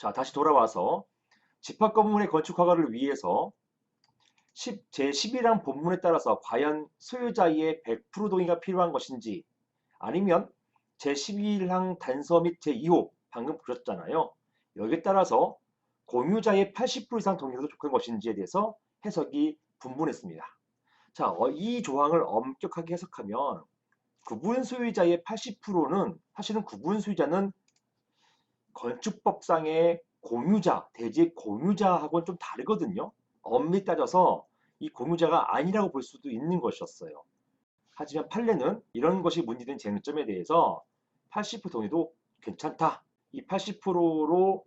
자, 다시 돌아와서 집합 건물의 건축 허가를 위해서 제11항 본문에 따라서 과연 소유자의 100% 동의가 필요한 것인지, 아니면 제11항 단서 및 제2호 방금 보셨잖아요. 여기에 따라서 공유자의 80% 이상 동의도 좋은 것인지에 대해서 해석이 분분했습니다. 자, 이 조항을 엄격하게 해석하면 구분 소유자의 80%는 사실은 구분 소유자는 건축법상의 공유자, 대지 공유자하고는 좀 다르거든요. 엄밀히 따져서 이 공유자가 아니라고 볼 수도 있는 것이었어요. 하지만 판례는 이런 것이 문제된 쟁점에 대해서 80% 동의도 괜찮다. 이 80%로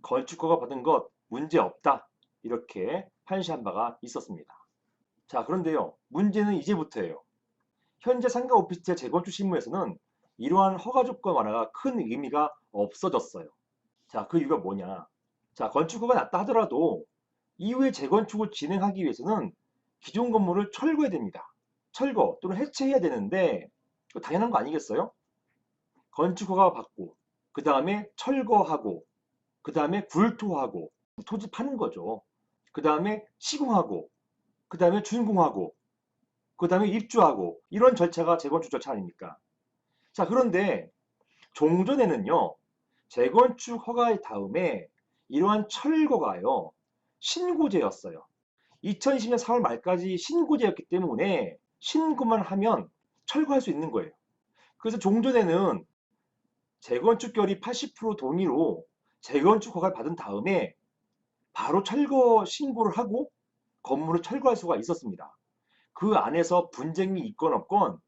건축허가 받은 것 문제없다. 이렇게 판시한 바가 있었습니다. 자, 그런데요. 문제는 이제부터예요. 현재 상가 오피스텔 재건축 실무에서는 이러한 허가 조건 완화가 큰 의미가 없어졌어요. 자, 그 이유가 뭐냐? 자, 건축허가 났다 하더라도 이후에 재건축을 진행하기 위해서는 기존 건물을 철거해야 됩니다. 철거 또는 해체해야 되는데 당연한 거 아니겠어요? 건축허가 받고 그 다음에 철거하고 그 다음에 굴토하고 토지 파는 거죠. 그 다음에 시공하고 그 다음에 준공하고 그 다음에 입주하고 이런 절차가 재건축 절차 아닙니까? 자, 그런데 종전에는요. 재건축 허가 다음에 이러한 철거가요. 신고제였어요. 2020년 4월 말까지 신고제였기 때문에 신고만 하면 철거할 수 있는 거예요. 그래서 종전에는 재건축결의 80% 동의로 재건축 허가를 받은 다음에 바로 철거 신고를 하고 건물을 철거할 수가 있었습니다. 그 안에서 분쟁이 있건 없건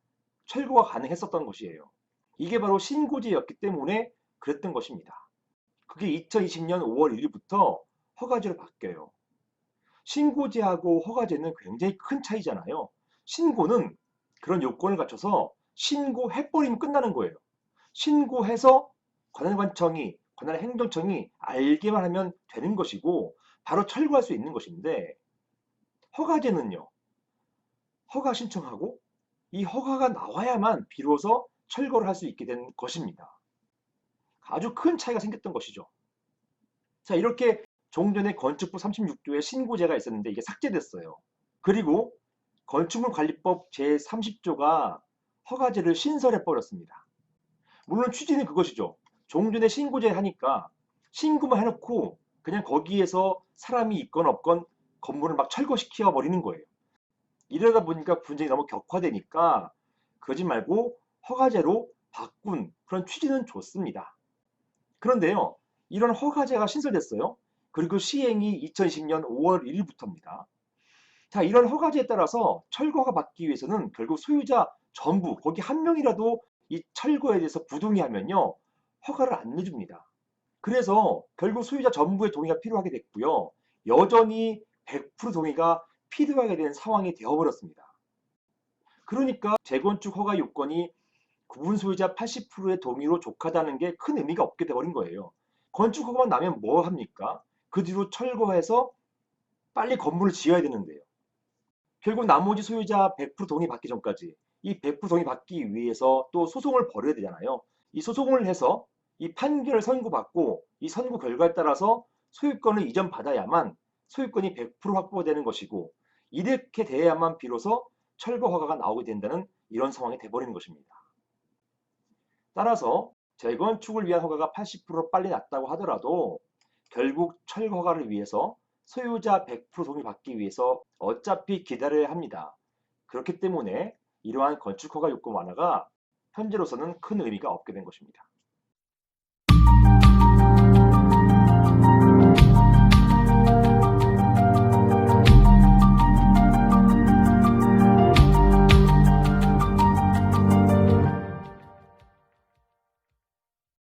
철거가 가능했었던 것이에요. 이게 바로 신고제였기 때문에 그랬던 것입니다. 그게 2020년 5월 1일부터 허가제로 바뀌어요. 신고제하고 허가제는 굉장히 큰 차이잖아요. 신고는 그런 요건을 갖춰서 신고해버리면 끝나는 거예요. 신고해서 관할관청이, 관할행정청이 알게만 하면 되는 것이고 바로 철거할 수 있는 것인데, 허가제는요. 허가 신청하고 이 허가가 나와야만 비로소 철거를 할 수 있게 된 것입니다. 아주 큰 차이가 생겼던 것이죠. 자, 이렇게 종전에 건축법 36조에 신고제가 있었는데 이게 삭제됐어요. 그리고 건축물관리법 제30조가 허가제를 신설해 버렸습니다. 물론 취지는 그것이죠. 종전에 신고제 하니까 신고만 해놓고 그냥 거기에서 사람이 있건 없건 건물을 막 철거시켜 버리는 거예요. 이러다 보니까 분쟁이 너무 격화되니까 그러지 말고 허가제로 바꾼 그런 취지는 좋습니다. 그런데요. 이런 허가제가 신설됐어요. 그리고 시행이 2010년 5월 1일부터입니다. 자, 이런 허가제에 따라서 철거가 받기 위해서는 결국 소유자 전부, 거기 한 명이라도 이 철거에 대해서 부동의하면요. 허가를 안 내줍니다. 그래서 결국 소유자 전부의 동의가 필요하게 됐고요. 여전히 100% 동의가 필요하게 된 상황이 되어버렸습니다. 그러니까 재건축 허가 요건이 구분 소유자 80%의 동의로 족하다는 게 큰 의미가 없게 돼버린 거예요. 건축 허가만 나면 뭐 합니까? 그 뒤로 철거해서 빨리 건물을 지어야 되는데요. 결국 나머지 소유자 100% 동의 받기 전까지 이 100% 동의 받기 위해서 또 소송을 벌여야 되잖아요. 이 소송을 해서 이 판결을 선고받고 이 선고 결과에 따라서 소유권을 이전받아야만 소유권이 100% 확보되는 것이고, 이렇게 돼야만 비로소 철거 허가가 나오게 된다는 이런 상황이 돼버리는 것입니다. 따라서 재건축을 위한 허가가 80% 빨리 났다고 하더라도 결국 철거 허가를 위해서 소유자 100% 동의 받기 위해서 어차피 기다려야 합니다. 그렇기 때문에 이러한 건축 허가 요건 완화가 현재로서는 큰 의미가 없게 된 것입니다.